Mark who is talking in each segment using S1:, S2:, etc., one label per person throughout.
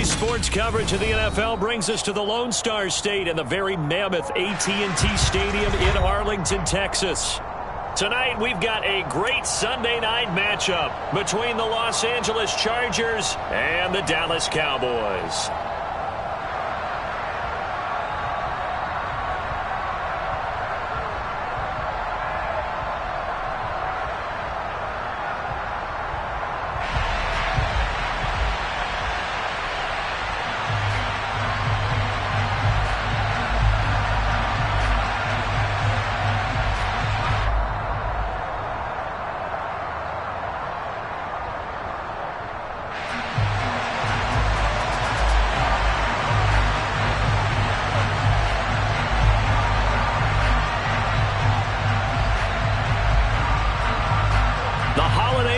S1: Today's sports coverage of the NFL brings us to the Lone Star State and the very mammoth AT&T Stadium in Arlington, Texas. Tonight, we've got a great Sunday night matchup between the Los Angeles Chargers and the Dallas Cowboys.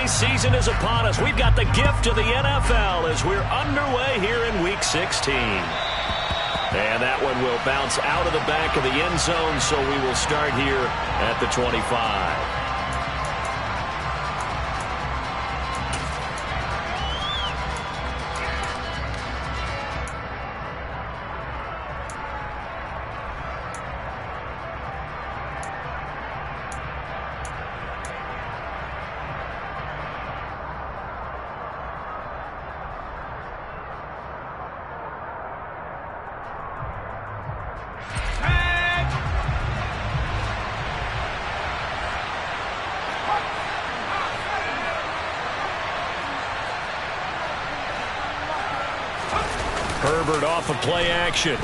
S1: Season is upon us. We've got the gift of the NFL as we're underway here in Week 16. And that one will bounce out of the back of the end zone, so we will start here at the 25. Herbert off of play action.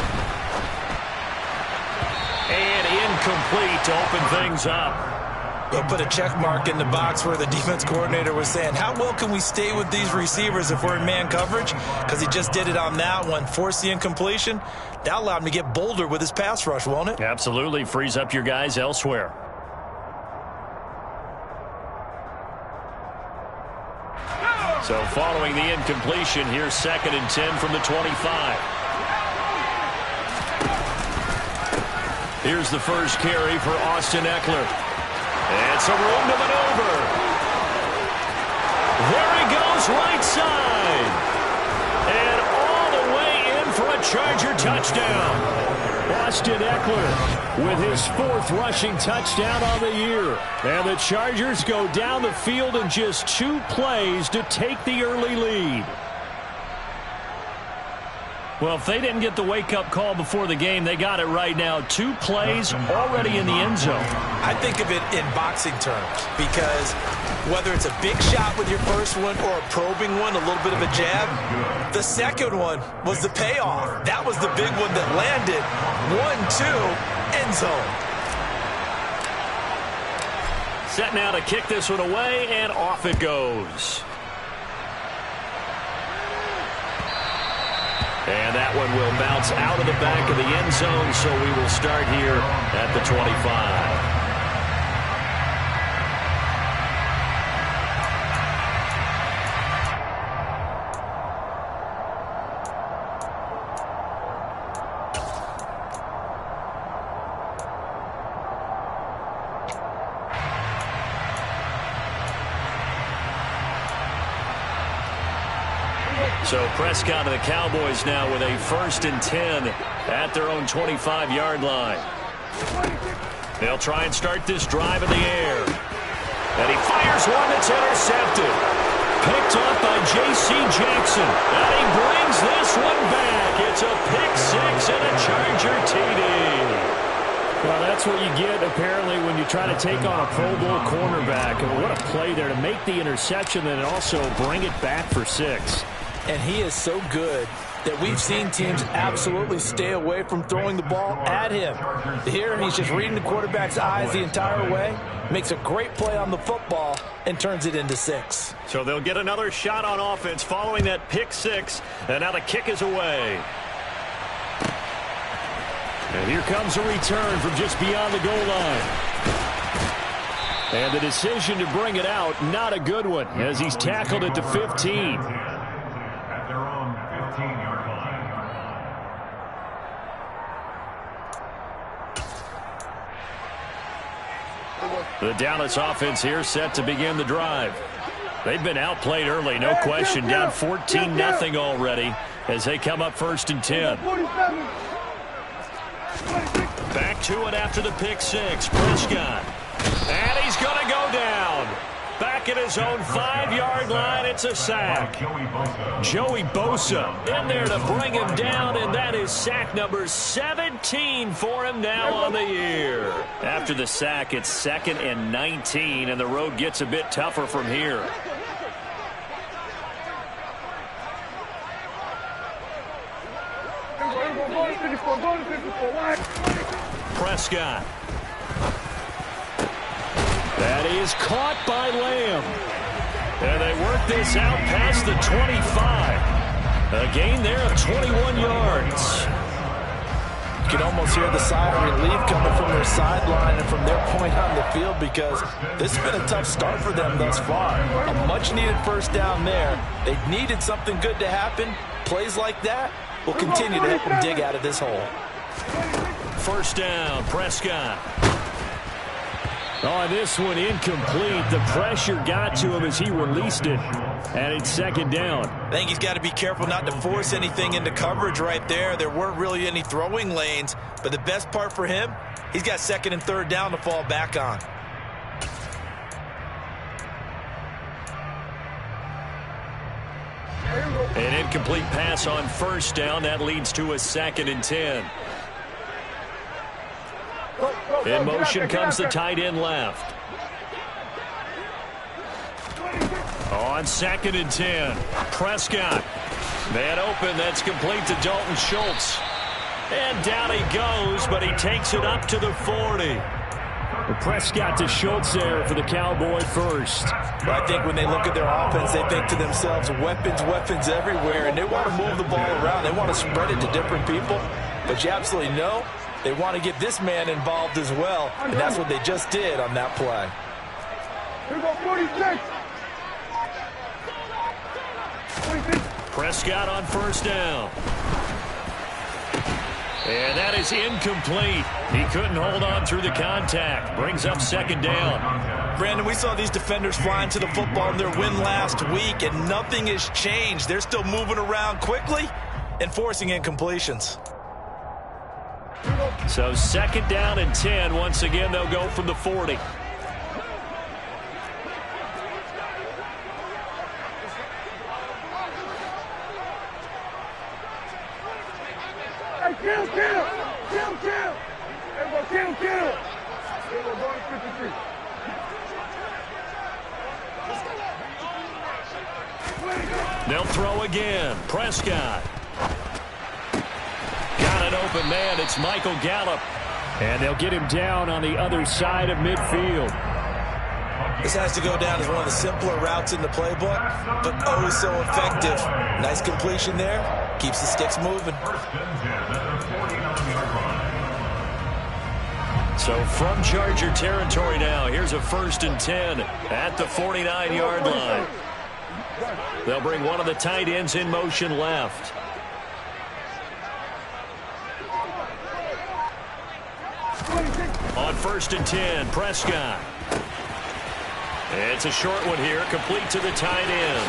S1: And incomplete to open things up.
S2: We'll put a check mark in the box where the defense coordinator was saying, how well can we stay with these receivers if we're in man coverage? Because he just did it on that one, forced the incompletion. That allowed him to get bolder with his pass rush, won't it?
S1: Absolutely. Frees up your guys elsewhere. So following the incompletion, here's 2nd and 10 from the 25. Here's the first carry for Austin Eckler. It's a room to maneuver. There he goes, right side. And all the way in for a Charger touchdown. Austin Eckler with his 4th rushing touchdown on the year. And the Chargers go down the field in just 2 plays to take the early lead. Well, if they didn't get the wake-up call before the game, they got it right now. 2 plays already in the end zone.
S2: I think of it in boxing terms because whether it's a big shot with your first one or a probing one, a little bit of a jab, the second one was the payoff. That was the big one that landed. 1-2, end zone.
S1: Set now to kick this one away, and off it goes. And that one will bounce out of the back of the end zone, so we will start here at the 25. So Prescott and the Cowboys now with a 1st and 10 at their own 25-yard line. They'll try and start this drive in the air. And he fires one that's intercepted. Picked up by J.C. Jackson. And he brings this one back. It's a pick 6 and a Charger TD.
S3: Well, that's what you get, apparently, when you try to take on a Pro Bowl cornerback. And what a play there to make the interception and also bring it back for 6.
S2: And he is so good that we've seen teams absolutely stay away from throwing the ball at him. Here, he's just reading the quarterback's eyes the entire way, makes a great play on the football, and turns it into 6.
S1: So they'll get another shot on offense following that pick 6, and now the kick is away.
S3: And here comes a return from just beyond the goal line. And the decision to bring it out, not a good one, as he's tackled at the 15.
S1: The Dallas offense here set to begin the drive. They've been outplayed early, no question. Down 14-0 already. as they come up 1st and 10. Back to it after the pick six. Prescott. And he's going to go down. Back at his own 5-yard line, it's a sack. Joey Bosa in there to bring him down, and that is sack number 17 for him now on the year. After the sack, it's 2nd and 19, and the road gets a bit tougher from here. Prescott. That is caught by Lamb. And they work this out past the 25. A gain there of 21 yards.
S2: You can almost hear the sigh of relief coming from their sideline and from their point on the field, because this has been a tough start for them thus far. A much-needed first down there. They needed something good to happen. Plays like that will continue to help them dig out of this hole.
S1: First down, Prescott.
S3: Oh, this one incomplete. The pressure got to him as he released it. And it's 2nd down.
S2: I think he's got to be careful not to force anything into coverage right there. There weren't really any throwing lanes. But the best part for him, he's got 2nd and 3rd down to fall back on.
S1: An incomplete pass on 1st down. That leads to a 2nd and 10. In motion comes the tight end left. On 2nd and 10. Prescott. Man open. That's complete to Dalton Schultz. And down he goes, but he takes it up to the 40.
S3: Prescott to Schultz there for the Cowboy first.
S2: But I think when they look at their offense, they think to themselves, weapons everywhere, and they want to move the ball around. They want to spread it to different people. But you absolutely know they want to get this man involved as well, and that's what they just did on that play.
S4: Here we go, 46.
S1: Prescott on 1st down. And that is incomplete. He couldn't hold on through the contact. Brings up 2nd down.
S2: Brandon, we saw these defenders flying to the football in their win last week, and nothing has changed. They're still moving around quickly and forcing incompletions.
S1: So 2nd down and 10. Once again, they'll go from the 40.
S4: Kill! Everybody kill! Everybody going 53.
S1: They'll throw again. Prescott. Got an open man. It's Michael Gallup.
S3: And they'll get him down on the other side of midfield.
S2: This has to go down as one of the simpler routes in the playbook, but oh so effective. Nice completion there. Keeps the sticks moving.
S1: So from Charger territory now, here's a 1st and 10 at the 49-yard line. They'll bring one of the tight ends in motion left. On 1st and 10, Prescott. It's a short one here, complete to the tight end.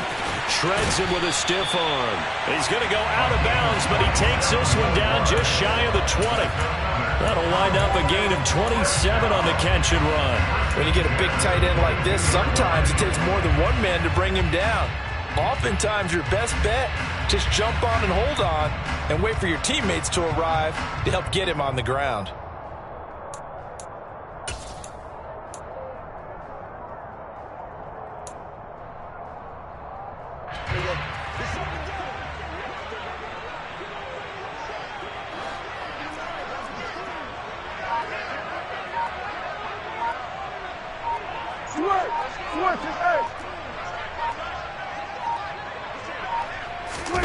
S1: Shreds him with a stiff arm. He's going to go out of bounds, but he takes this one down just shy of the 20. That'll wind up a gain of 27 on the catch and run.
S2: When you get a big tight end like this, sometimes it takes more than one man to bring him down. Oftentimes, your best bet, just jump on and hold on and wait for your teammates to arrive to help get him on the ground.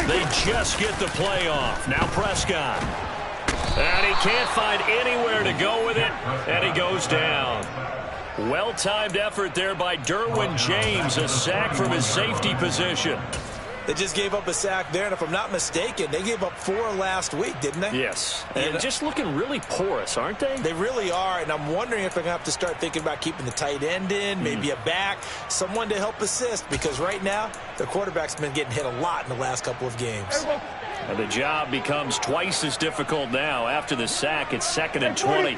S1: They just get the play off. Now Prescott. And he can't find anywhere to go with it, and he goes down. Well-timed effort there by Derwin James, a sack from his safety position.
S2: They just gave up a sack there, and if I'm not mistaken, they gave up 4 last week, didn't they?
S1: Yes, and just looking really porous, aren't they?
S2: They really are, and I'm wondering if they're going to have to start thinking about keeping the tight end in, maybe a back, someone to help assist, because right now, their quarterback's been getting hit a lot in the last couple of games.
S1: And the job becomes twice as difficult now. After the sack, it's 2nd and 20.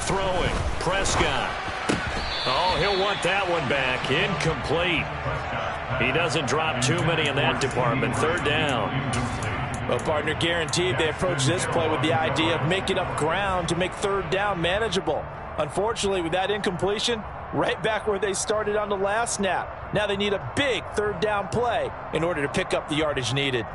S1: Throwing. Prescott. Oh, he'll want that one back. Incomplete. He doesn't drop too many in that department. 3rd down.
S2: Well, partner, guaranteed they approach this play with the idea of making up ground to make 3rd down manageable. Unfortunately, with that incompletion, right back where they started on the last snap. Now they need a big 3rd down play in order to pick up the yardage needed.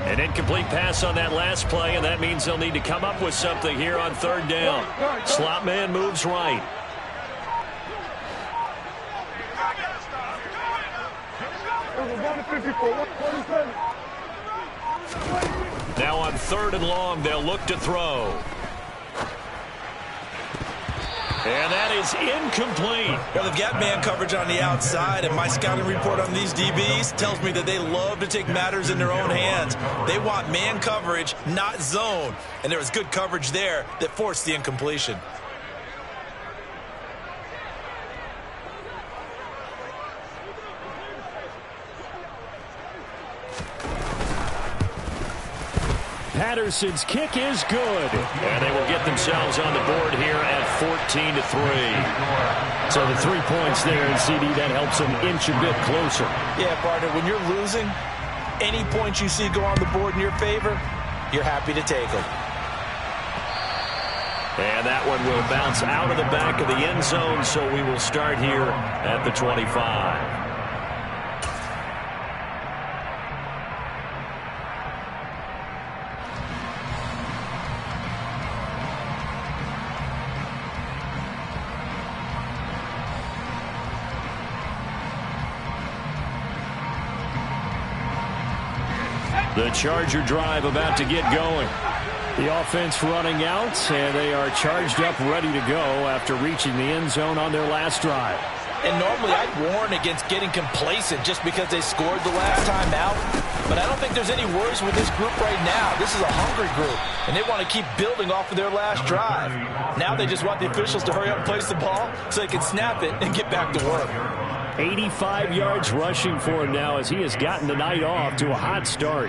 S1: An incomplete pass on that last play, and that means they'll need to come up with something here on 3rd down. Slot man moves right. Now on 3rd and long, they'll look to throw. And that is incomplete.
S2: Well, they've got man coverage on the outside, and my scouting report on these DBs tells me that they love to take matters in their own hands. They want man coverage, not zone. And there was good coverage there that forced the incompletion.
S3: Patterson's kick is good.
S1: And they will get themselves on the board here at 14-3.
S3: So the 3 points there, and CD, that helps them inch a bit closer.
S2: Yeah, partner, when you're losing, any points you see go on the board in your favor, you're happy to take them.
S1: And that one will bounce out of the back of the end zone, so we will start here at the 25. The Charger drive about to get going.
S3: The offense running out, and they are charged up, ready to go after reaching the end zone on their last drive.
S2: And normally I'd warn against getting complacent just because they scored the last time out. But I don't think there's any worries with this group right now. This is a hungry group, and they want to keep building off of their last drive. Now they just want the officials to hurry up and place the ball so they can snap it and get back to work.
S3: 85 yards rushing for him now as he has gotten the night off to a hot start.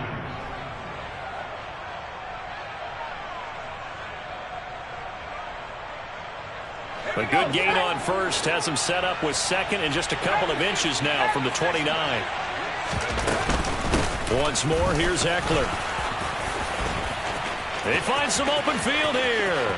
S1: A good gain on first has him set up with 2nd and just a couple of inches now from the 29. Once more, here's Eckler. They find some open field here.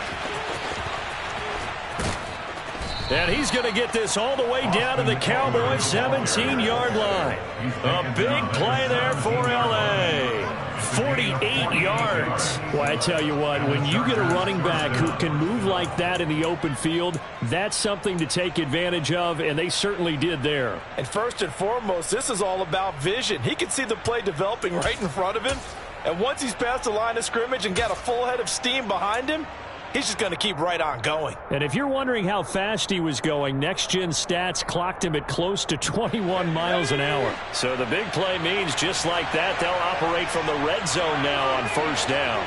S1: And he's going to get this all the way down to the Cowboys' 17-yard line. A big play there for L.A. 48 yards.
S3: Well, I tell you what, when you get a running back who can move like that in the open field, that's something to take advantage of, and they certainly did there.
S2: And first and foremost, this is all about vision. He can see the play developing right in front of him, and once he's past the line of scrimmage and got a full head of steam behind him, he's just going to keep right on going.
S3: And if you're wondering how fast he was going, next-gen stats clocked him at close to 21 miles an hour.
S1: So the big play means just like that, they'll operate from the red zone now on 1st down.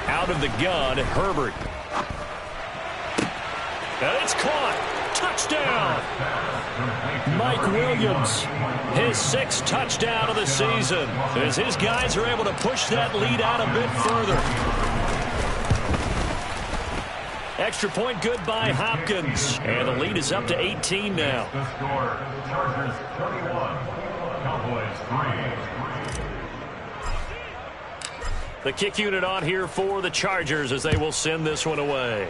S1: Out of the gun, Herbert. And it's caught. Touchdown.
S3: Mike Williams.
S1: His 6th touchdown of the season as his guys are able to push that lead out a bit further. Extra point good by Hopkins. And the lead is up to 18 now.
S5: The score, Chargers 31, Cowboys 3.
S1: The kick unit on here for the Chargers as they will send this one away.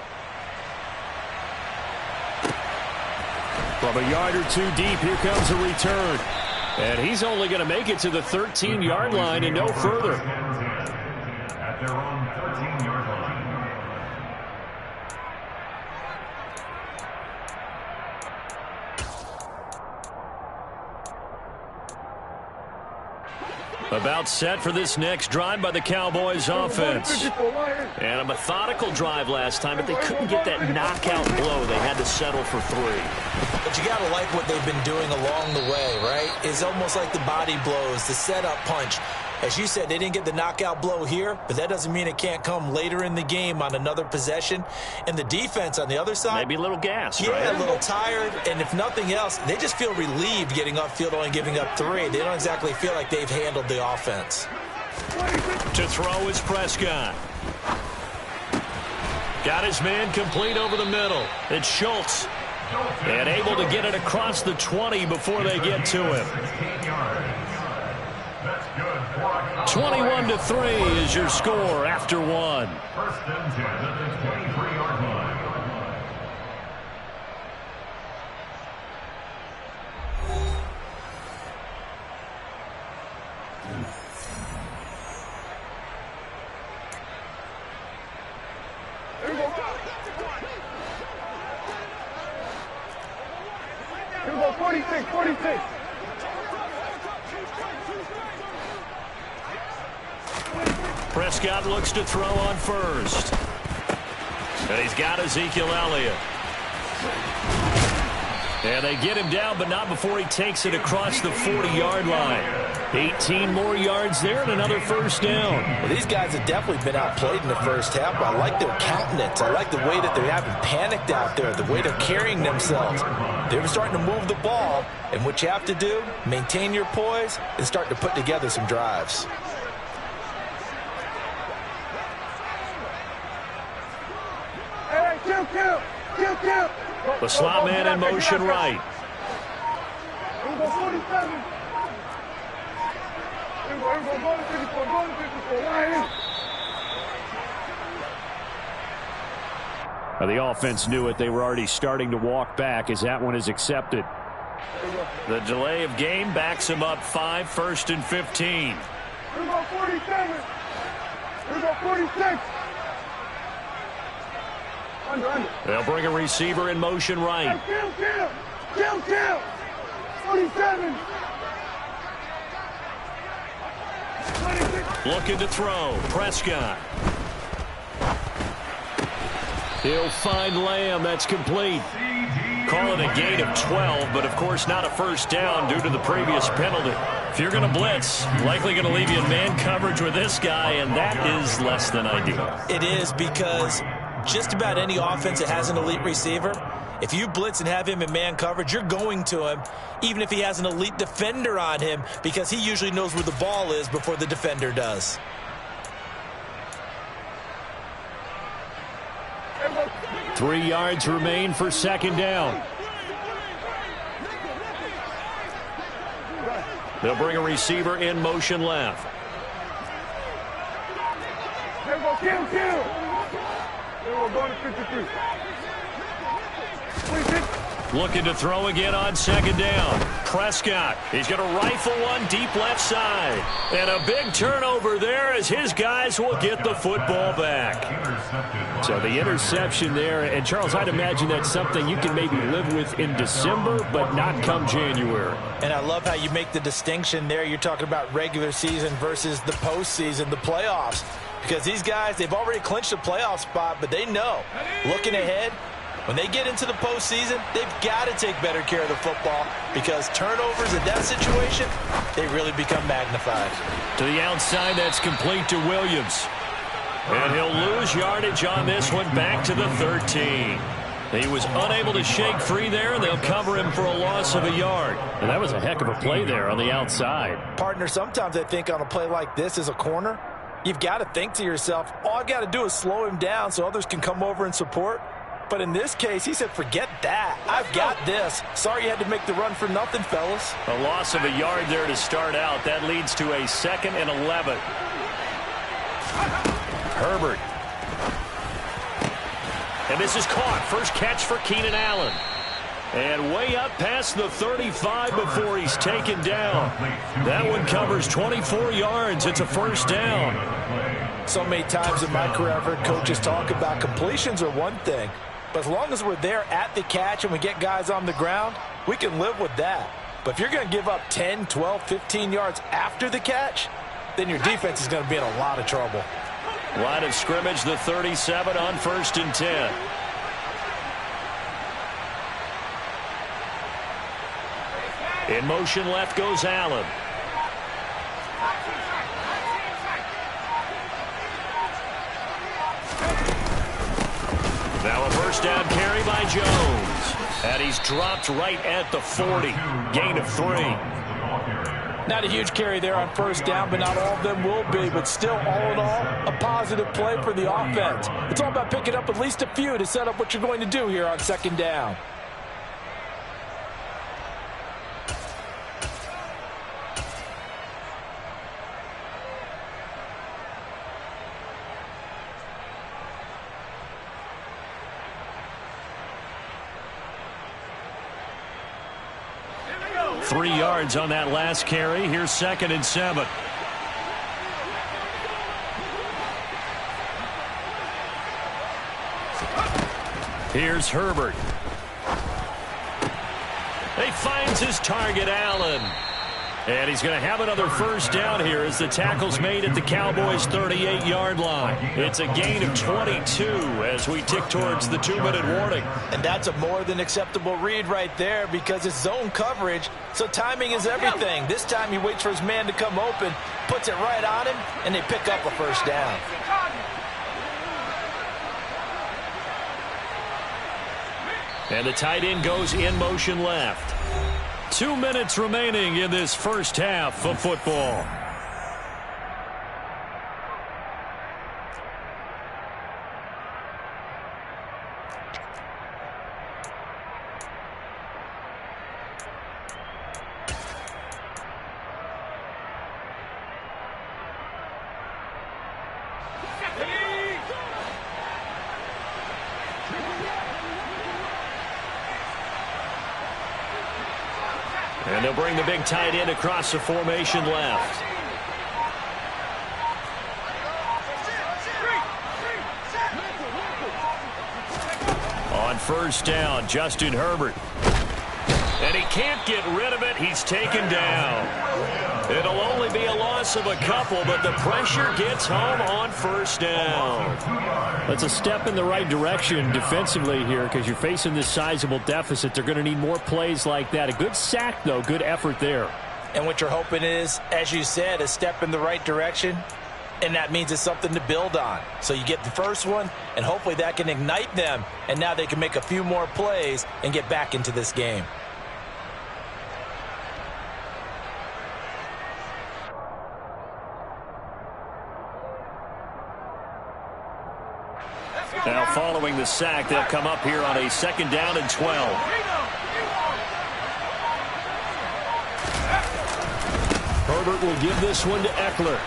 S3: From a yard or two deep, here comes a return. And he's only going to make it to the 13-yard line and no further.
S5: At their own 13-yard line.
S1: About set for this next drive by the Cowboys offense. And a methodical drive last time, but they couldn't get that knockout blow. They had to settle for 3.
S2: But you got to like what they've been doing along the way, right? It's almost like the body blows, the setup punch. As you said, they didn't get the knockout blow here, but that doesn't mean it can't come later in the game on another possession. And the defense on the other side,
S1: maybe a little gassed,
S2: yeah,
S1: right?
S2: A little tired. And if nothing else, they just feel relieved getting upfield, only giving up 3. They don't exactly feel like they've handled the offense.
S1: To throw is Prescott. Got his man complete over the middle. It's Schultz. And able to get it across the 20 before they get to him. 21-3 is your score after 1.
S5: First and 10 at the 23-yard line.
S4: Here we go, 46, 46.
S1: Prescott looks to throw on first. And he's got Ezekiel Elliott. And they get him down, but not before he takes it across the 40-yard line. 18 more yards there and another first down.
S2: Well, these guys have definitely been outplayed in the first half, but I like their countenance. I like the way that they haven't panicked out there, the way they're carrying themselves. They're starting to move the ball, and what you have to do, maintain your poise and start to put together some drives.
S4: Kill.
S1: The slot man in motion right.
S4: Here we go, 47. Here we go, go to 54, go to 54. Line in.
S3: The offense knew it. They were already starting to walk back as that one is accepted.
S1: The delay of game backs him up 5, 1st and 15.
S4: Here we go, 47. Here we go, 46. Under.
S1: They'll bring a receiver in motion right.
S4: Kill. 47. 26.
S1: Looking to throw. Prescott. He'll find Lamb. That's complete. Call it a gain of 12, but of course not a first down due to the previous penalty. If you're going to blitz, likely going to leave you in man coverage with this guy, and that is less than ideal.
S2: It is, because just about any offense that has an elite receiver, if you blitz and have him in man coverage, you're going to him, even if he has an elite defender on him, because he usually knows where the ball is before the defender does.
S3: Three yards remain for second down.
S1: They'll bring a receiver in motion left.
S4: Here we go, kill. Here we go, going to 53. 26.
S1: Looking to throw again on second down. Prescott, he's going to rifle one deep left side. And a big turnover there as his guys will get the football back.
S3: So the interception there, and Charles, I'd imagine that's something you can maybe live with in December, but not come January.
S2: And I love how you make the distinction there. You're talking about regular season versus the postseason, the playoffs. Because these guys, they've already clinched a playoff spot, but they know, looking ahead, when they get into the postseason, they've got to take better care of the football, because turnovers in that situation, they really become magnified.
S1: To the outside, that's complete to Williams. And he'll lose yardage on this one, back to the 13. He was unable to shake free there, and they'll cover him for a loss of a yard.
S3: And that was a heck of a play there on the outside.
S2: Partner, sometimes I think on a play like this as a corner, you've got to think to yourself, all I've got to do is slow him down so others can come over and support. But in this case, he said, forget that. I've got this. Sorry you had to make the run for nothing, fellas.
S1: A loss of a yard there to start out. That leads to a 2nd and 11. Herbert. And this is caught. First catch for Keenan Allen. And way up past the 35 before he's taken down. That one covers 24 yards. It's a first down.
S2: So many times in my career, I've heard coaches talk about completions are one thing. But as long as we're there at the catch and we get guys on the ground, we can live with that. But if you're going to give up 10, 12, 15 yards after the catch, then your defense is going to be in a lot of trouble.
S1: Line of scrimmage, the 37 on 1st and 10. In motion left goes Allen. Now a first down carry by Jones. And he's dropped right at the 40. Gain of 3.
S2: Not a huge carry there on first down, but not all of them will be. But still, all in all, a positive play for the offense. It's all about picking up at least a few to set up what you're going to do here on 2nd down.
S1: Three yards on that last carry. Here's 2nd and 7. Here's Herbert. He finds his target, Allen. And he's going to have another first down here as the tackle's made at the Cowboys' 38-yard line. It's a gain of 22 as we tick towards the 2-minute warning.
S2: And that's a more than acceptable read right there because it's zone coverage, so timing is everything. This time he waits for his man to come open, puts it right on him, and they pick up a first down.
S1: And the tight end goes in motion left. 2 minutes remaining in this first half of football. And they'll bring the big tight end across the formation left. On first down, Justin Herbert. And he can't get rid of it. He's taken down. It'll only be a loss of a couple, but the pressure gets home on first down.
S3: That's a step in the right direction defensively here because you're facing this sizable deficit. They're going to need more plays like that. A good sack, though. Good effort there.
S2: And what you're hoping is, as you said, a step in the right direction, and that means it's something to build on. So you get the first one, and hopefully that can ignite them, and now they can make a few more plays and get back into this game.
S1: Now following the sack, they'll come up here on a 2nd down and 12. Herbert will give this one to Eckler.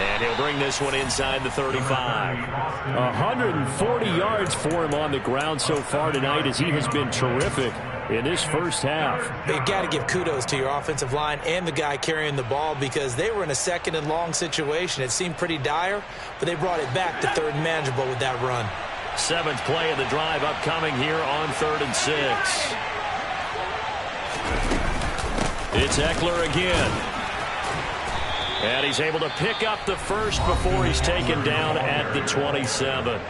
S1: And he'll bring this one inside the 35.
S3: 140 yards for him on the ground so far tonight as he has been terrific in this first half.
S2: You've got to give kudos to your offensive line and the guy carrying the ball because they were in a 2nd and long situation. It seemed pretty dire, but they brought it back to 3rd and manageable with that run.
S1: 7th play of the drive upcoming here on 3rd and 6. It's Eckler again. And he's able to pick up the first before he's taken down at the 27.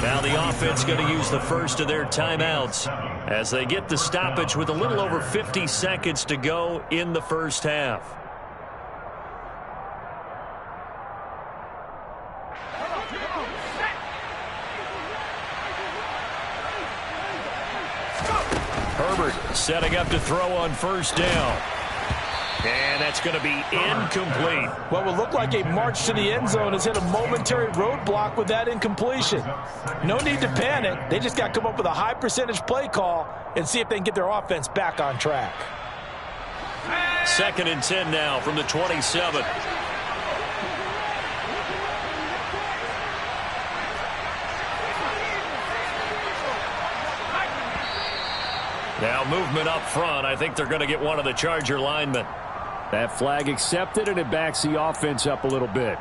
S1: Now the offense going to use the first of their timeouts as they get the stoppage with a little over 50 seconds to go in the first half. Herbert setting up to throw on first down. And that's going to be incomplete.
S2: What will look like a march to the end zone has hit a momentary roadblock with that incompletion. No need to panic. They just got to come up with a high percentage play call and see if they can get their offense back on track.
S1: 2nd and 10 now from the 27. Now movement up front. I think they're going to get one of the Charger linemen.
S3: That flag accepted, and it backs the offense up a little bit.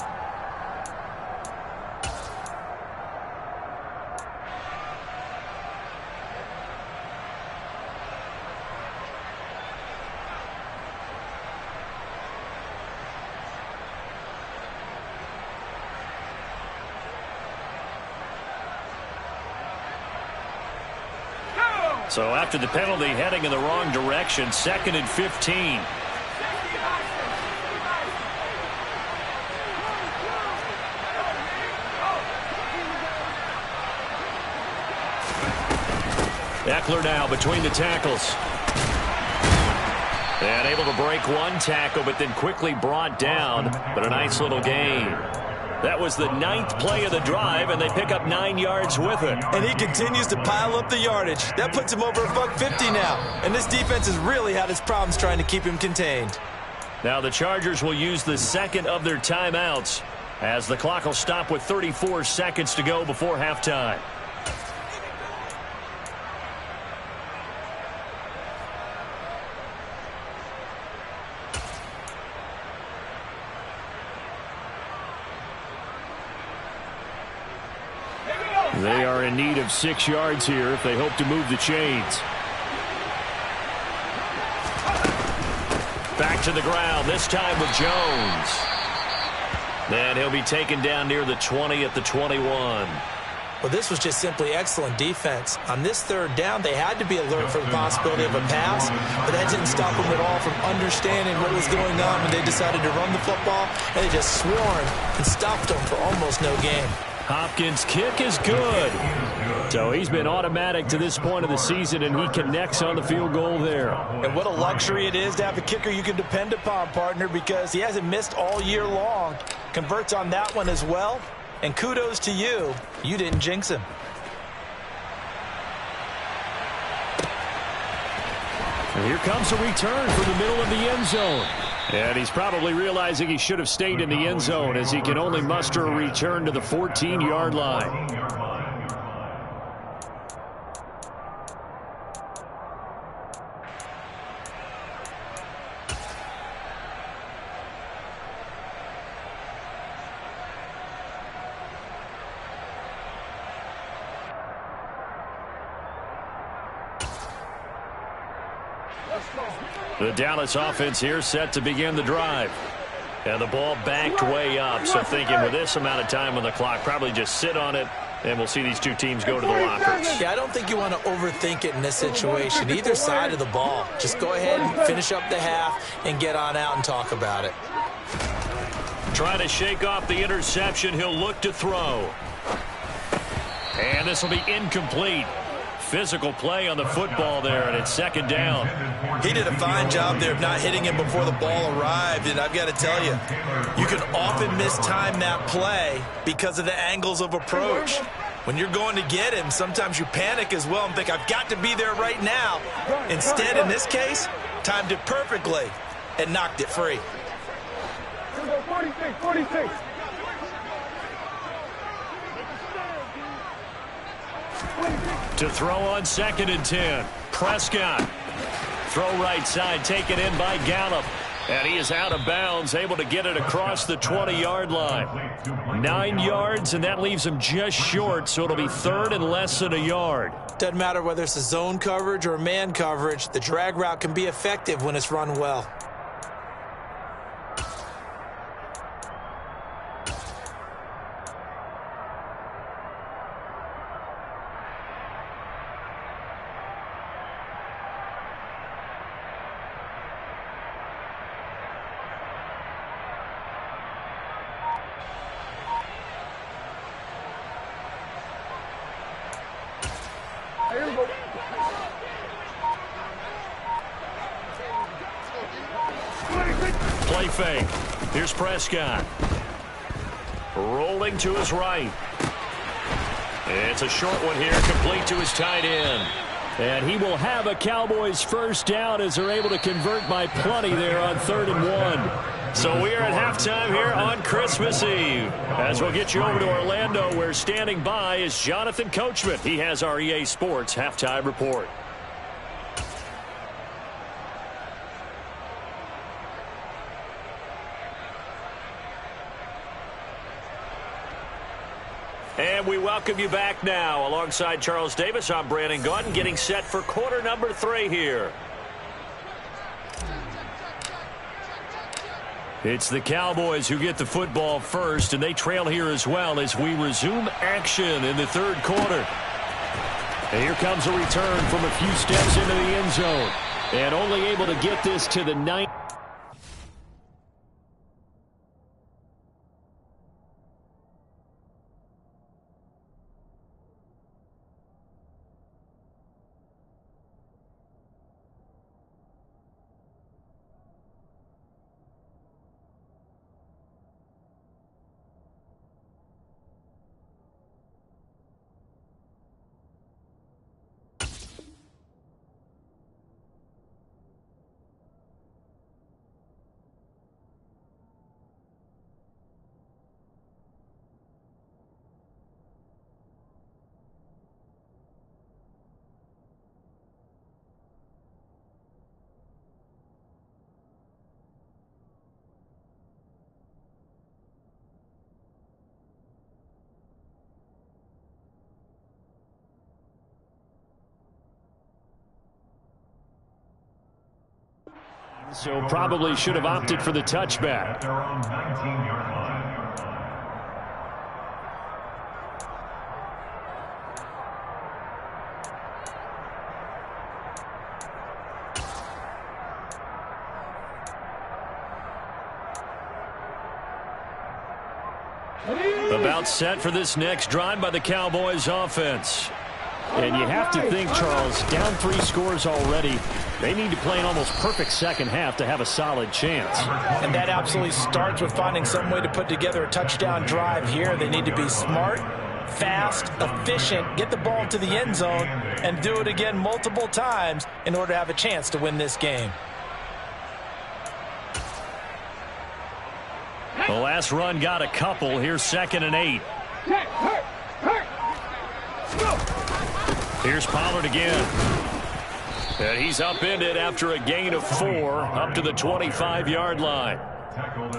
S1: So after the penalty, heading in the wrong direction, 2nd and 15. Eckler now between the tackles. And able to break one tackle, but then quickly brought down. But a nice little gain. That was the 9th play of the drive, and they pick up 9 yards with it.
S2: And he continues to pile up the yardage. That puts him over $150 now. And this defense has really had its problems trying to keep him contained.
S1: Now the Chargers will use the 2nd of their timeouts as the clock will stop with 34 seconds to go before halftime.
S3: They are in need of 6 yards here if they hope to move the chains.
S1: Back to the ground, this time with Jones. And he'll be taken down near the 20 at the 21.
S2: Well, this was just simply excellent defense. On this 3rd down, they had to be alert for the possibility of a pass, but that didn't stop them at all from understanding what was going on when they decided to run the football, and they just swarmed and stopped them for almost no gain.
S3: Hopkins' kick is good. So he's been automatic to this point of the season, and he connects on the field goal there.
S2: And what a luxury it is to have a kicker you can depend upon, partner, because he hasn't missed all year long. Converts on that one as well. And kudos to you. You didn't jinx him.
S3: And here comes a return from the middle of the end zone. And he's probably realizing he should have stayed in the end zone as he can only muster a return to the 14-yard line. The Dallas offense here set to begin the drive. And the ball banked way up, so thinking with this amount of time on the clock, probably just sit on it, and we'll see these two teams go to the lockers.
S2: Yeah, I don't think you want to overthink it in this situation, either side of the ball. Just go ahead and finish up the half and get on out and talk about it.
S1: Trying to shake off the interception, he'll look to throw. And this will be incomplete. Physical play on the football there, and it's 2nd down.
S2: He did a fine job there of not hitting him before the ball arrived, and I've got to tell you, you can often mistime that play because of the angles of approach. When you're going to get him, sometimes you panic as well and think, I've got to be there right now. Instead, in this case, timed it perfectly and knocked it free.
S4: 46.
S1: To throw on 2nd and 10. Prescott. Throw right side, taken in by Gallup. And he is out of bounds, able to get it across the 20-yard line. 9 yards, and that leaves him just short, so it'll be 3rd and less than a yard.
S2: Doesn't matter whether it's a zone coverage or man coverage, the drag route can be effective when it's run well.
S1: Play fake. Here's Prescott. Rolling to his right. It's a short one here, complete to his tight end.
S3: And he will have a Cowboys 1st down as they're able to convert by plenty there on 3rd and 1.
S1: So we are at halftime here on Christmas Eve. As we'll get you over to Orlando, where standing by is Jonathan Coachman. He has our EA Sports halftime report. And we welcome you back now. Alongside Charles Davis, I'm Brandon Gaudin, getting set for quarter number 3 here. It's the Cowboys who get the football first, and they trail here as well as we resume action in the 3rd quarter. And here comes a return from a few steps into the end zone. And only able to get this to the 9. So probably should have opted for the touchback.
S5: At their own 19-yard line.
S1: About set for this next drive by the Cowboys offense. And you have to think, Charles, down 3 scores already. They need to play an almost perfect second half to have a solid chance.
S2: And that absolutely starts with finding some way to put together a touchdown drive here. They need to be smart, fast, efficient, get the ball into the end zone, and do it again multiple times in order to have a chance to win this game.
S1: The last run got a couple. Here's 2nd and 8. Here's Pollard again. And he's upended after a gain of 4 up to the 25-yard line.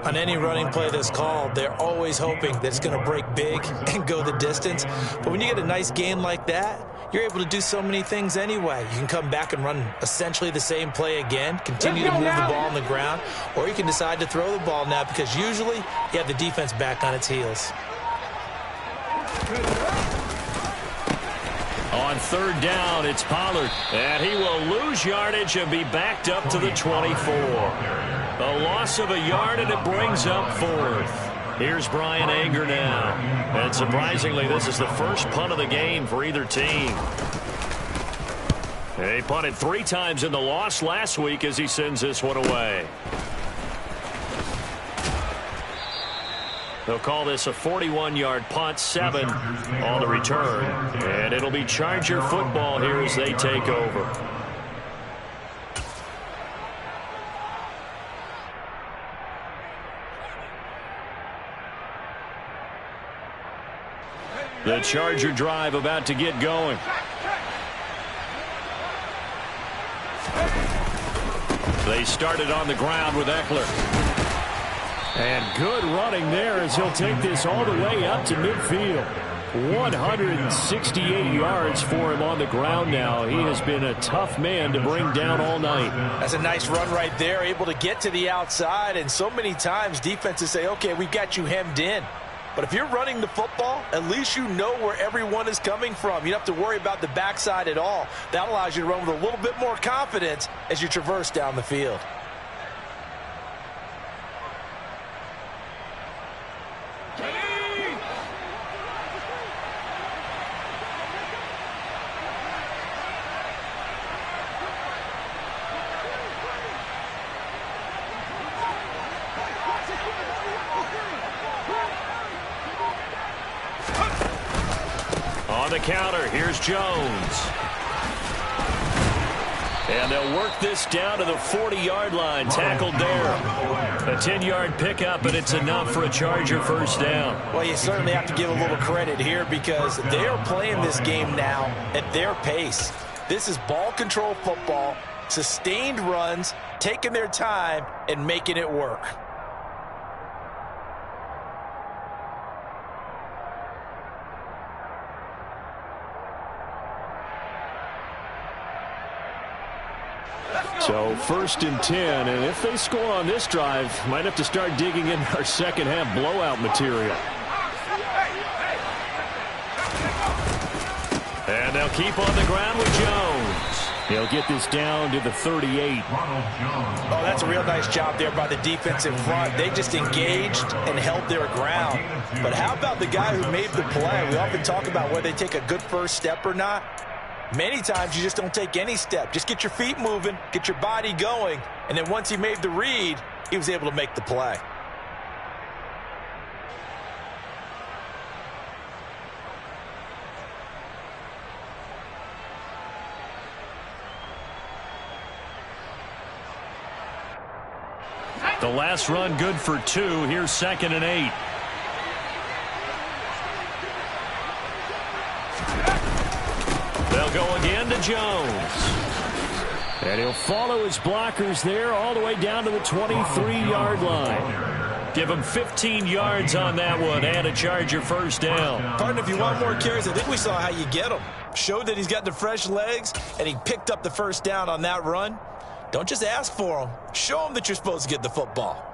S2: On any running play that's called, they're always hoping that it's going to break big and go the distance. But when you get a nice gain like that, you're able to do so many things anyway. You can come back and run essentially the same play again, continue to move the ball on the ground, or you can decide to throw the ball now because usually you have the defense back on its heels.
S1: On 3rd down, it's Pollard. And he will lose yardage and be backed up to the 24. A loss of a yard, and it brings up 4th. Here's Brian Anger now. And surprisingly, this is the first punt of the game for either team. He punted 3 times in the loss last week as he sends this one away. They'll call this a 41-yard punt, 7 on the return. And it'll be Charger football here as they take over. The Charger drive about to get going. They started on the ground with Eckler. And good running there as he'll take this all the way up to midfield. 168 yards for him on the ground now. He has been a tough man to bring down all night.
S2: That's a nice run right there, able to get to the outside. And so many times defenses say, okay, we've got you hemmed in. But if you're running the football, at least you know where everyone is coming from. You don't have to worry about the backside at all. That allows you to run with a little bit more confidence as you traverse down the field.
S1: On the counter, here's Jones. And they'll work this down to the 40-yard line. Tackled there. A 10-yard pickup, and it's enough for a Charger first down.
S2: Well, you certainly have to give a little credit here because they are playing this game now at their pace. This is ball control football, sustained runs, taking their time, and making it work.
S1: So 1st and 10, and if they score on this drive, might have to start digging in our second half blowout material. And they'll keep on the ground with Jones. He'll get this down to the 38.
S2: Oh, that's a real nice job there by the defense in front. They just engaged and held their ground. But how about the guy who made the play? We often talk about whether they take a good first step or not. Many times you just don't take any step. Just get your feet moving, get your body going, and then once he made the read, he was able to make the play.
S1: The last run good for 2. Here's 2nd and 8. They'll go again to Jones. And he'll follow his blockers there all the way down to the 23-yard line. Give him 15 yards on that one and a Charger first down.
S2: Partner, if you want more carries, I think we saw how you get him. Showed that he's got the fresh legs, and he picked up the first down on that run. Don't just ask for them. Show them that you're supposed to get the football.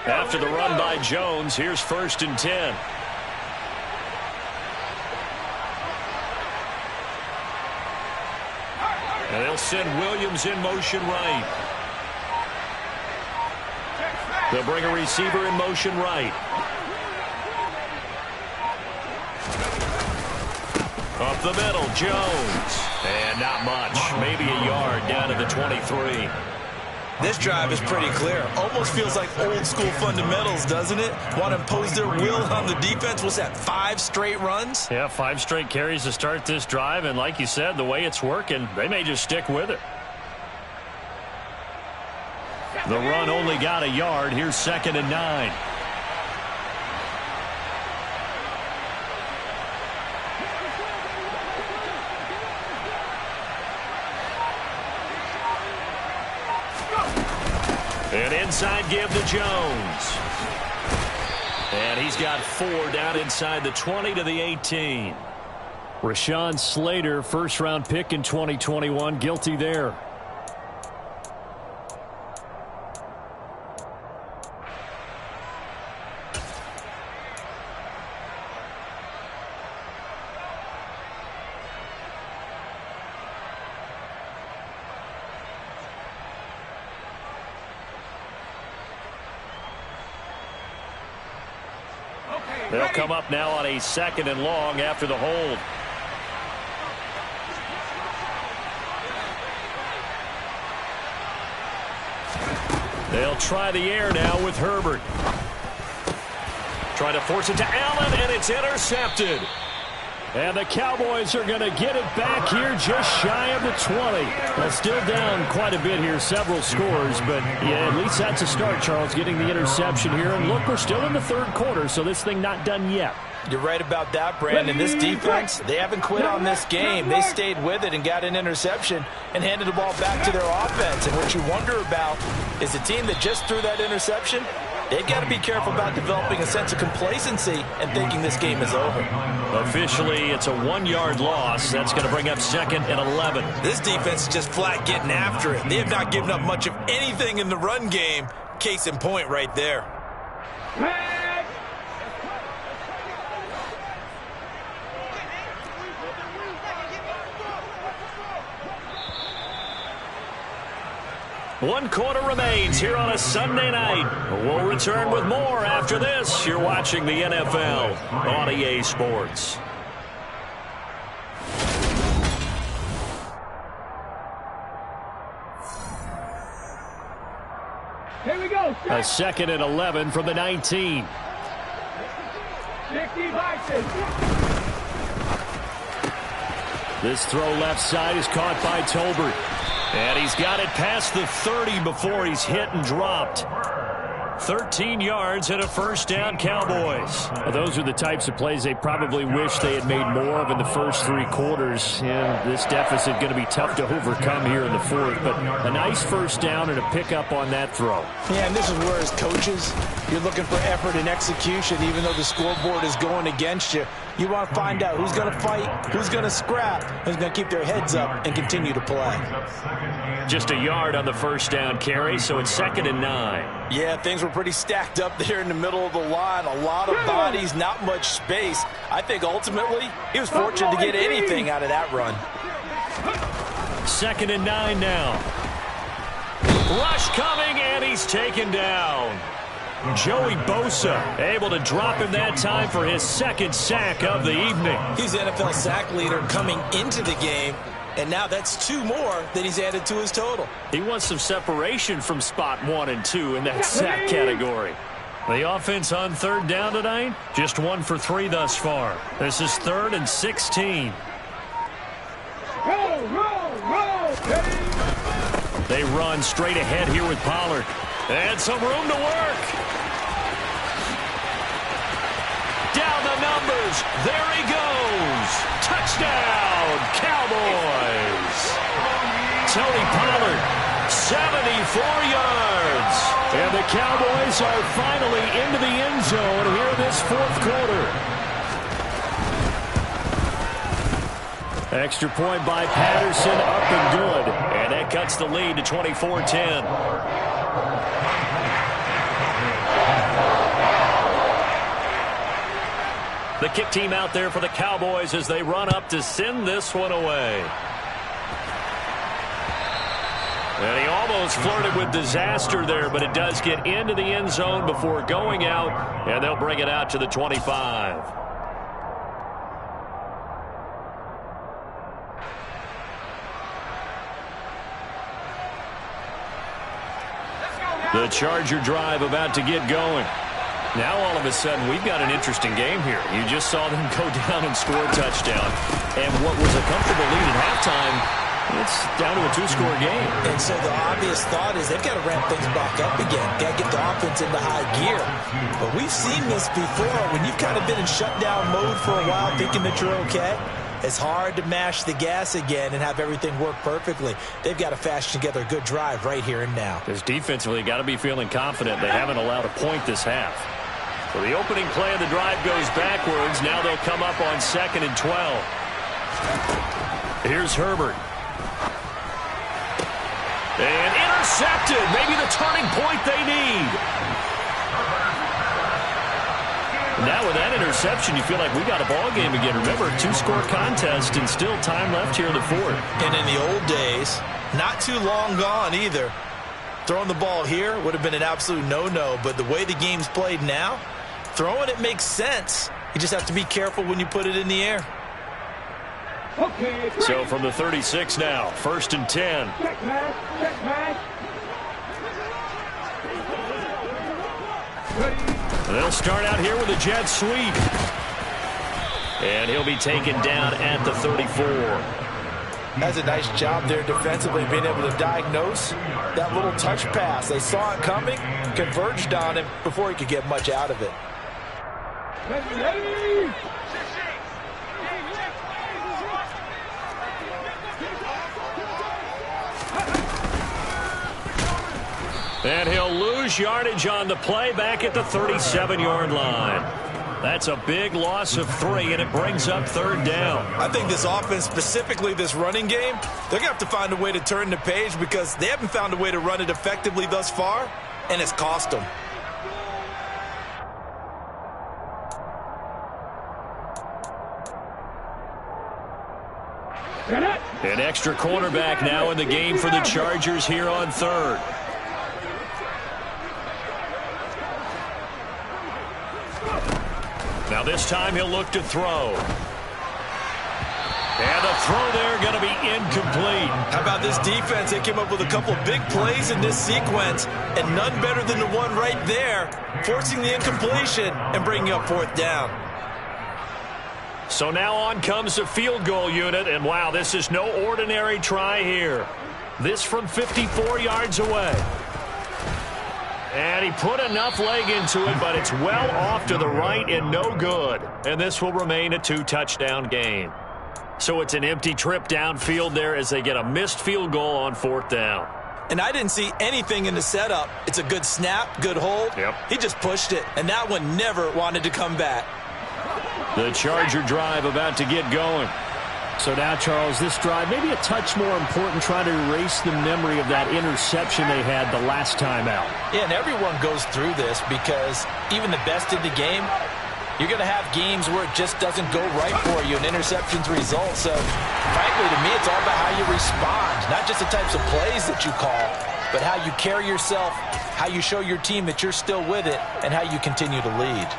S1: After the run by Jones, here's 1st and 10. And they'll send Williams in motion right. They'll bring a receiver in motion right. Up the middle, Jones. And not much. Maybe a yard down to the 23.
S2: This drive is pretty clear. Almost feels like old school fundamentals, doesn't it? Want to impose their will on the defense. What's that, 5 straight runs?
S1: Yeah, 5 straight carries to start this drive. And like you said, the way it's working, they may just stick with it. The run only got a yard. Here's 2nd and 9. An inside give to Jones. And he's got 4 down inside the 20 to the 18. Rashawn Slater, first-round pick in 2021, guilty there. They'll come up now on a 2nd and long after the hold. They'll try the air now with Herbert. Try to force it to Allen, and it's intercepted. And the Cowboys are going to get it back here just shy of the 20. Well, still down quite a bit here, several scores, but yeah, at least that's a start, Charles, getting the interception here. And look, we're still in the 3rd quarter, so this thing not done yet.
S2: You're right about that, Brandon. This defense, they haven't quit on this game. They stayed with it and got an interception and handed the ball back to their offense. And what you wonder about is the team that just threw that interception, they've got to be careful about developing a sense of complacency and thinking this game is over.
S1: Officially, it's a 1-yard loss. That's going to bring up 2nd and 11.
S2: This defense is just flat getting after it. They have not given up much of anything in the run game. Case in point right there.
S1: One quarter remains here on a Sunday night. We'll return with more after this. You're watching the NFL on EA Sports.
S4: Here we go.
S1: A 2nd and 11 from the 19.
S4: 60 boxes.
S1: This throw left side is caught by Tolbert. And he's got it past the 30 before he's hit and dropped. 13 yards and a first down, Cowboys.
S3: Well, those are the types of plays they probably wish they had made more of in the first 3 quarters. And this deficit going to be tough to overcome here in the 4th. But a nice first down and a pickup on that throw.
S2: Yeah, and this is where as coaches, you're looking for effort and execution. Even though the scoreboard is going against you, You want to find out who's going to fight, who's going to scrap, who's going to keep their heads up and continue to play.
S1: Just a yard on the first down carry, so it's 2nd and 9.
S2: Yeah, things were pretty stacked up there in the middle of the line. A lot of bodies, not much space. I think ultimately he was fortunate to get anything out of that run.
S1: 2nd and 9 now. Rush coming, and he's taken down. Joey Bosa able to drop him that time for his 2nd sack of the evening.
S2: He's the NFL sack leader coming into the game, and now that's 2 more that he's added to his total.
S1: He wants some separation from spot 1 and 2 in that sack category. The offense on 3rd down tonight, just 1 for 3 thus far. This is 3rd and 16. They run straight ahead here with Pollard. And some room to work. Down the numbers. There he goes. Touchdown, Cowboys. Tony Pollard, 74 yards. And the Cowboys are finally into the end zone here in this 4th quarter. Extra point by Patterson, up and good. And that cuts the lead to 24-10. The kick team out there for the Cowboys as they run up to send this one away. And he almost flirted with disaster there, but it does get into the end zone before going out, and they'll bring it out to the 25. The Charger drive about to get going. Now all of a sudden we've got an interesting game here. You just saw them go down and score a touchdown. And what was a comfortable lead at halftime, it's down to a 2-score game.
S2: And so the obvious thought is they've got to ramp things back up again. Got to get the offense into high gear. But we've seen this before. When you've kind of been in shutdown mode for a while thinking that you're okay, it's hard to mash the gas again and have everything work perfectly. They've got to fashion together a good drive right here and now.
S1: Because defensively, got to be feeling confident. They haven't allowed a point this half. So the opening play of the drive goes backwards. Now they'll come up on 2nd and 12. Here's Herbert. And intercepted. Maybe the turning point they need. Now with that interception, you feel like we got a ball game again. Remember, 2-score contest and still time left here in the 4th.
S2: And in the old days, not too long gone either, throwing the ball here would have been an absolute no-no. But the way the game's played now, throwing it makes sense. You just have to be careful when you put it in the air.
S1: So from the 36 now, 1st and 10. They'll start out here with a jet sweep. And he'll be taken down at the 34.
S2: That's a nice job there defensively, being able to diagnose that little touch pass. They saw it coming, converged on him before he could get much out of it.
S1: And he'll lose yardage on the play back at the 37-yard line. That's a big loss of 3, and it brings up 3rd down.
S2: I think this offense, specifically this running game, they're going to have to find a way to turn the page because they haven't found a way to run it effectively thus far, and it's cost them.
S1: An extra cornerback now in the game for the Chargers here on 3rd. Now this time he'll look to throw. And the throw there going to be incomplete.
S2: How about this defense? They came up with a couple big plays in this sequence, and none better than the one right there, forcing the incompletion and bringing up 4th down.
S1: So now on comes the field goal unit, and wow, this is no ordinary try here. This from 54 yards away. And he put enough leg into it, but it's well off to the right and no good. And this will remain a 2-touchdown game. So it's an empty trip downfield there as they get a missed field goal on 4th down.
S2: And I didn't see anything in the setup. It's a good snap, good hold.
S1: Yep.
S2: He just pushed it, and that one never wanted to come back.
S1: The Charger drive about to get going.
S3: So now, Charles, this drive maybe a touch more important, trying to erase the memory of that interception they had the last time out.
S2: Yeah, and everyone goes through this because even the best in the game, you're going to have games where it just doesn't go right for you and interceptions result. So, frankly, to me, it's all about how you respond, not just the types of plays that you call, but how you carry yourself, how you show your team that you're still with it, and how you continue to lead.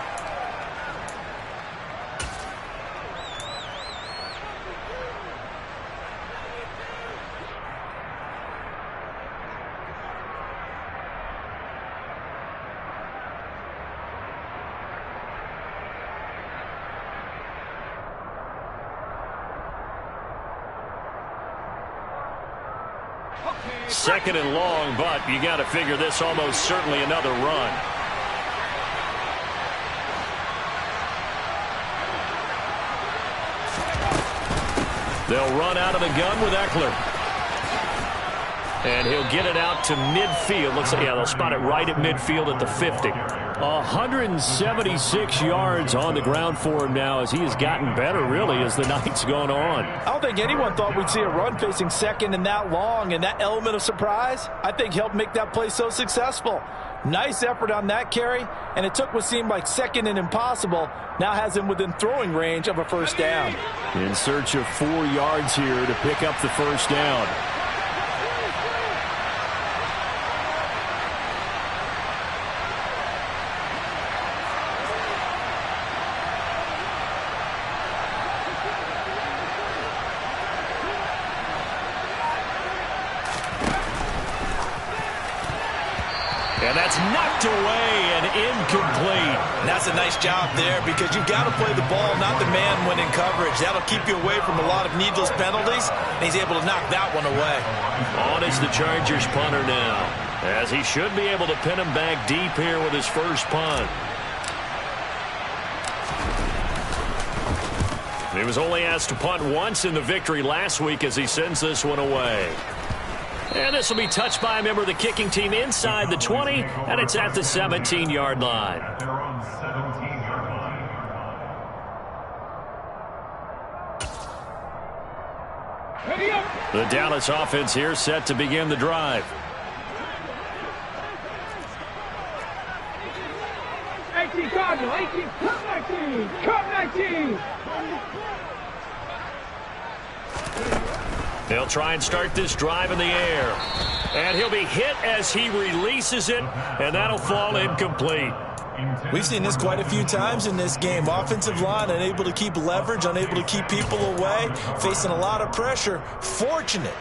S1: Second and long, but you got to figure this almost certainly another run. They'll run out of the gun with Eckler. And he'll get it out to midfield. Looks like, yeah, they'll spot it right at midfield at the 50.
S3: 176 yards on the ground for him now as he has gotten better, really, as the night's gone on.
S2: I don't think anyone thought we'd see a run facing second and that long, and that element of surprise, I think, helped make that play so successful. Nice effort on that carry, and it took what seemed like second and impossible, now has him within throwing range of a first down.
S3: In search of 4 yards here to pick up the first down.
S1: And that's knocked away and incomplete.
S2: And that's a nice job there because you've got to play the ball, not the man when in coverage. That'll keep you away from a lot of needless penalties, and he's able to knock that one away.
S1: On is the Chargers punter now, as he should be able to pin him back deep here with his first punt. He was only asked to punt once in the victory last week as he sends this one away. And this will be touched by a member of the kicking team inside the 20, and it's at the 17-yard line.
S5: At their own 17-yard line.
S1: The Dallas offense here set to begin the drive.
S4: 18 Cardinal, 18, cut 19, cut 19.
S1: They'll try and start this drive in the air. And he'll be hit as he releases it, and that'll fall incomplete.
S2: We've seen this quite a few times in this game. Offensive line unable to keep leverage, unable to keep people away, facing a lot of pressure. Fortunate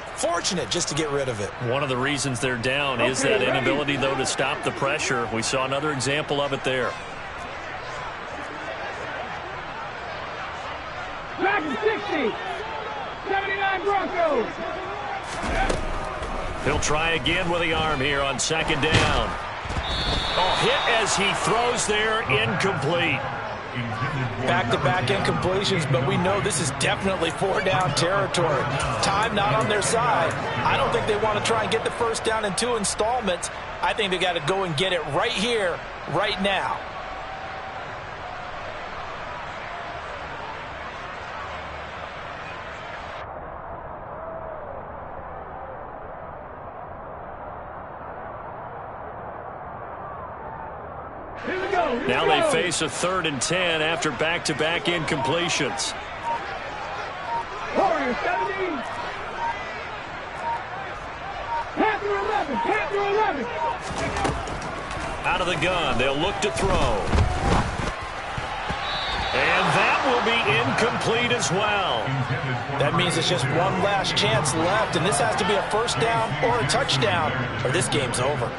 S2: just to get rid of it.
S1: One of the reasons they're down is that inability, though, to stop the pressure. We saw another example of it there.
S4: Back to 60. 79 Broncos.
S1: He'll try again with the arm here on second down. Oh, hit as he throws there, incomplete.
S2: Back-to-back incompletions, but we know this is definitely 4-down territory. Time not on their side. I don't think they want to try and get the first down in 2 installments. I think they got to go and get it right here, right now.
S1: Now they face a 3rd and 10 after back-to-back incompletions.
S4: Warriors 17. Panther 11. Panther 11.
S1: Out of the gun, they'll look to throw. And that will be incomplete as well.
S2: That means it's just one last chance left, and this has to be a first down or a touchdown, or this game's over.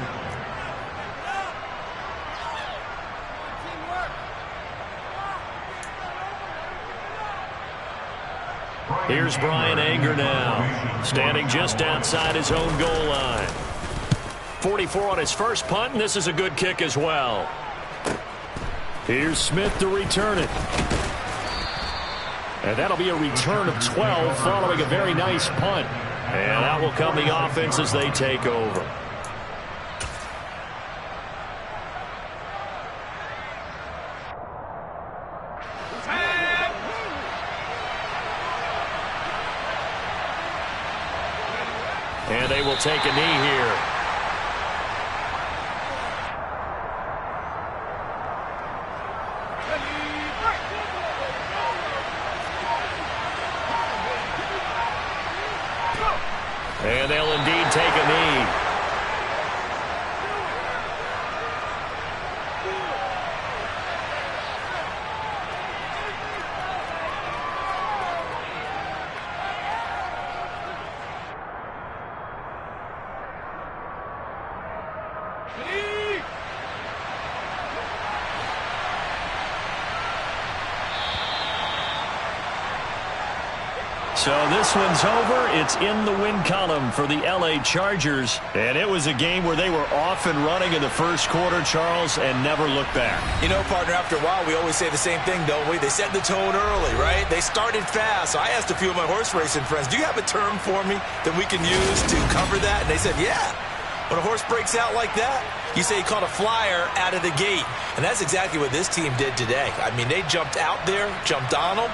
S1: Here's Brian Anger now, standing just outside his own goal line. 44 on his first punt, and this is a good kick as well. Here's Smith to return it. And that'll be a return of 12 following a very nice punt. And out will come the offense as they take over. will take a knee here. And they'll indeed take a knee. So this one's over. It's in the win column for the LA Chargers. And it was a game where they were off and running in the first quarter, Charles, and never looked back.
S2: You know, partner, after a while, we always say the same thing, don't we? They set the tone early, right? They started fast. So I asked a few of my horse racing friends, do you have a term for me that we can use to cover that? And they said, yeah. When a horse breaks out like that, you say he caught a flyer out of the gate. And that's exactly what this team did today. I mean, they jumped out there, jumped on them,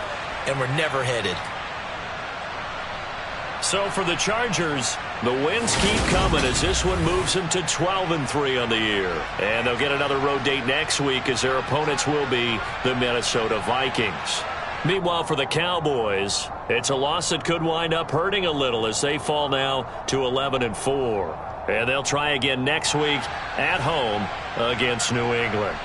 S2: and were never headed.
S1: So for the Chargers, the wins keep coming as this one moves them to 12-3 on the year. And they'll get another road date next week as their opponents will be the Minnesota Vikings. Meanwhile, for the Cowboys, it's a loss that could wind up hurting a little as they fall now to 11-4. And they'll try again next week at home against New England.